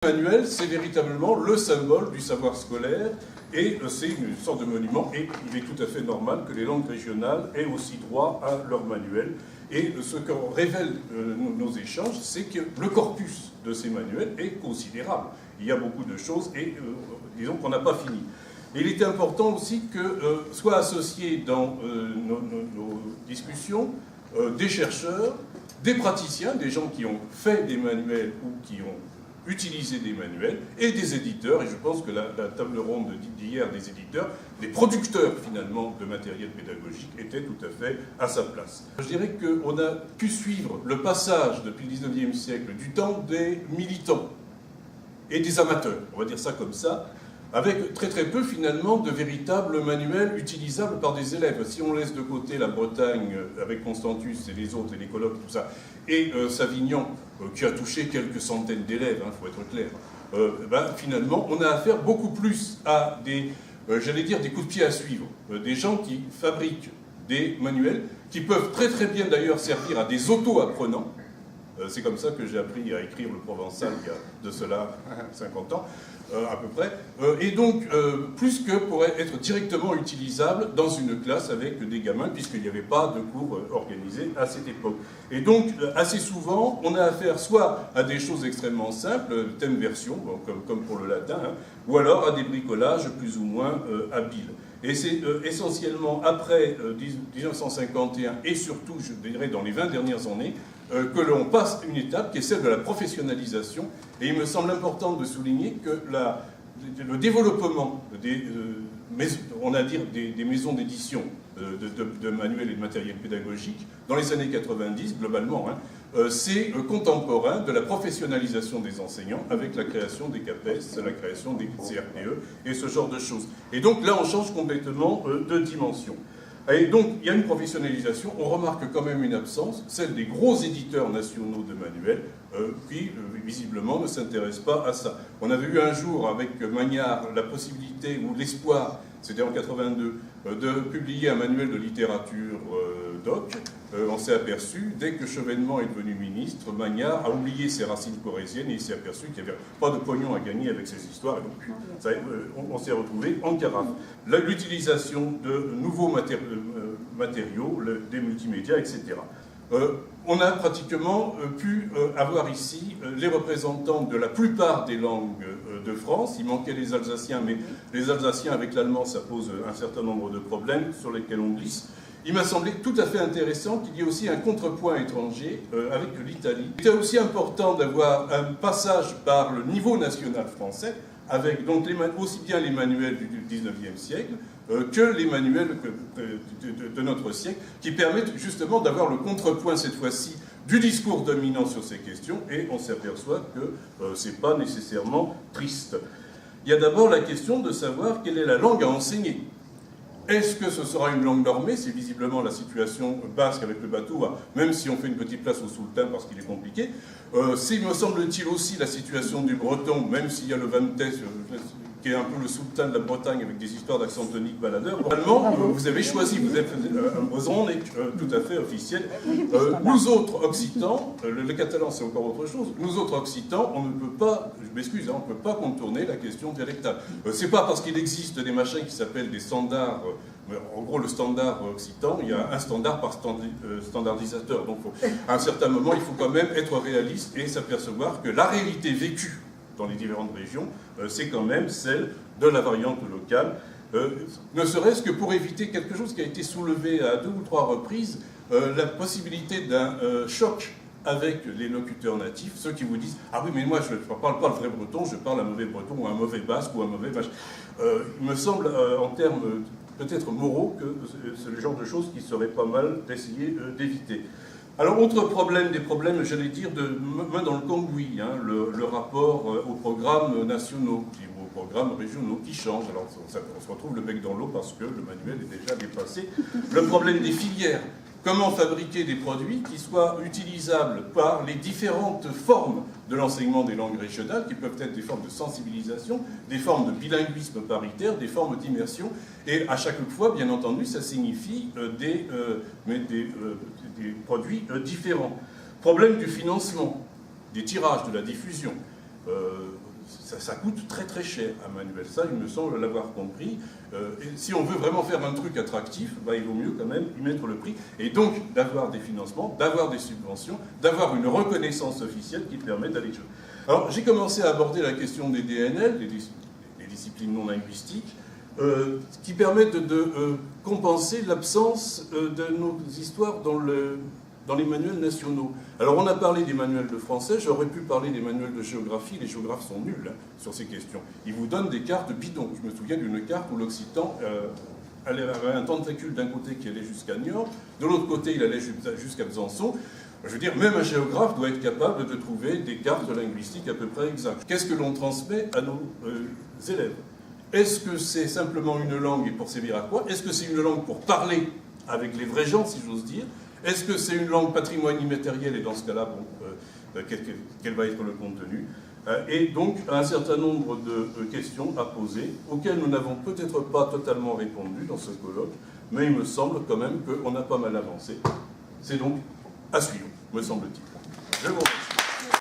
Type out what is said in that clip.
Le manuel, c'est véritablement le symbole du savoir scolaire et c'est une sorte de monument et il est tout à fait normal que les langues régionales aient aussi droit à leur manuel. Et ce que révèlent nos échanges, c'est que le corpus de ces manuels est considérable. Il y a beaucoup de choses et disons qu'on n'a pas fini. Et il était important aussi que soient associés dans nos discussions des chercheurs, des praticiens, des gens qui ont fait des manuels ou qui ont utilisé des manuels, et des éditeurs, et je pense que la table ronde d'hier des éditeurs, des producteurs finalement de matériel pédagogique, était tout à fait à sa place. Je dirais qu'on a pu suivre le passage depuis le 19e siècle du temps des militants et des amateurs, on va dire ça comme ça, avec très très peu finalement de véritables manuels utilisables par des élèves. Si on laisse de côté la Bretagne avec Constantus et les autres et les colloques, tout ça, et Savignan qui a touché quelques centaines d'élèves, il faut être clair, finalement on a affaire beaucoup plus à des, j'allais dire, des coups de pied à suivre, des gens qui fabriquent des manuels qui peuvent très très bien d'ailleurs servir à des auto-apprenants. C'est comme ça que j'ai appris à écrire le provençal il y a de cela 50 ans, à peu près. Et donc, plus que pour être directement utilisable dans une classe avec des gamins, puisqu'il n'y avait pas de cours organisés à cette époque. Et donc, assez souvent, on a affaire soit à des choses extrêmement simples, thème-version, bon, comme pour le latin, hein, ou alors à des bricolages plus ou moins habiles. Et c'est essentiellement après 1951, et surtout, je dirais, dans les 20 dernières années, que l'on passe une étape qui est celle de la professionnalisation. Et il me semble important de souligner que le développement des maisons d'édition de manuels et de matériel pédagogique dans les années 90, globalement, c'est contemporain de la professionnalisation des enseignants avec la création des CAPES, la création des CRPE et ce genre de choses. Et donc là, on change complètement de dimension. Et donc, il y a une professionnalisation, on remarque quand même une absence, celle des gros éditeurs nationaux de manuels, qui, visiblement, ne s'intéressent pas à ça. On avait eu un jour, avec Magnard, la possibilité, ou l'espoir, c'était en 82, de publier un manuel de littérature doc. On s'est aperçu, dès que Chevènement est devenu ministre, Magnard a oublié ses racines corésiennes et il s'est aperçu qu'il n'y avait pas de pognon à gagner avec ces histoires. Et donc, ça, on s'est retrouvé en carafe. L'utilisation de nouveaux matériaux, des multimédias, etc. On a pratiquement pu avoir ici les représentants de la plupart des langues de France. Il manquait les Alsaciens, mais les Alsaciens avec l'allemand, ça pose un certain nombre de problèmes sur lesquels on glisse. Il m'a semblé tout à fait intéressant qu'il y ait aussi un contrepoint étranger avec l'Italie. Il était aussi important d'avoir un passage par le niveau national français, avec donc aussi bien les manuels du 19e siècle que les manuels de notre siècle, qui permettent justement d'avoir le contrepoint cette fois-ci du discours dominant sur ces questions, et on s'aperçoit que ce n'est pas nécessairement triste. Il y a d'abord la question de savoir quelle est la langue à enseigner. Est-ce que ce sera une langue normée? C'est visiblement la situation basque avec le bateau, même si on fait une petite place au sultan parce qu'il est compliqué. C'est, me semble-t-il, aussi la situation du breton, même s'il y a le Vantes, qui est un peu le sultan de la Bretagne avec des histoires d'accent tonique baladeur. Normalement, vous avez choisi, vous êtes un breton tout à fait officiel. Nous autres occitans, le catalan c'est encore autre chose, nous autres occitans, on ne peut pas, je m'excuse, on ne peut pas contourner la question dialectale. C'est pas parce qu'il existe des machins qui s'appellent des standards. En gros, le standard occitan, il y a un standard par standardisateur. Donc, à un certain moment, il faut quand même être réaliste et s'apercevoir que la réalité vécue dans les différentes régions, c'est quand même celle de la variante locale. Ne serait-ce que pour éviter quelque chose qui a été soulevé à 2 ou 3 reprises, la possibilité d'un choc avec les locuteurs natifs, ceux qui vous disent « Ah oui, mais moi, je ne parle pas le vrai breton, je parle un mauvais breton, ou un mauvais basque, ou un mauvais vache. » Il me semble, en termes peut-être moraux, que c'est le genre de choses qui serait pas mal d'essayer d'éviter. Alors, autre problème, des problèmes, j'allais dire, de main dans le cambouis, le rapport aux programmes nationaux, aux programmes régionaux qui changent. Alors, on se retrouve le bec dans l'eau parce que le manuel est déjà dépassé. Le problème des filières. Comment fabriquer des produits qui soient utilisables par les différentes formes de l'enseignement des langues régionales, qui peuvent être des formes de sensibilisation, des formes de bilinguisme paritaire, des formes d'immersion. Et à chaque fois, bien entendu, ça signifie des produits différents. Problème du financement, des tirages, de la diffusion. ça coûte très très cher un manuel. Ça, il me semble l'avoir compris. Et si on veut vraiment faire un truc attractif, il vaut mieux quand même y mettre le prix. Et donc d'avoir des financements, d'avoir des subventions, d'avoir une reconnaissance officielle qui permet d'aller jouer. Alors j'ai commencé à aborder la question des DNL, des disciplines non linguistiques, qui permettent de compenser l'absence de nos histoires dans les manuels nationaux. Alors on a parlé des manuels de français, j'aurais pu parler des manuels de géographie, les géographes sont nuls sur ces questions. Ils vous donnent des cartes bidons. Je me souviens d'une carte où l'Occitan avait un tentacule d'un côté qui allait jusqu'à Niort, de l'autre côté il allait jusqu'à Besançon. Je veux dire, même un géographe doit être capable de trouver des cartes linguistiques à peu près exactes. Qu'est-ce que l'on transmet à nos élèves? Est-ce que c'est simplement une langue et pour servir à quoi? Est-ce que c'est une langue pour parler avec les vrais gens, si j'ose dire? Est-ce que c'est une langue patrimoine immatériel et dans ce cas-là, quel va être le contenu? Et donc, un certain nombre de questions à poser, auxquelles nous n'avons peut-être pas totalement répondu dans ce colloque, mais il me semble quand même qu'on a pas mal avancé. C'est donc à suivre, me semble-t-il. Je vous remercie.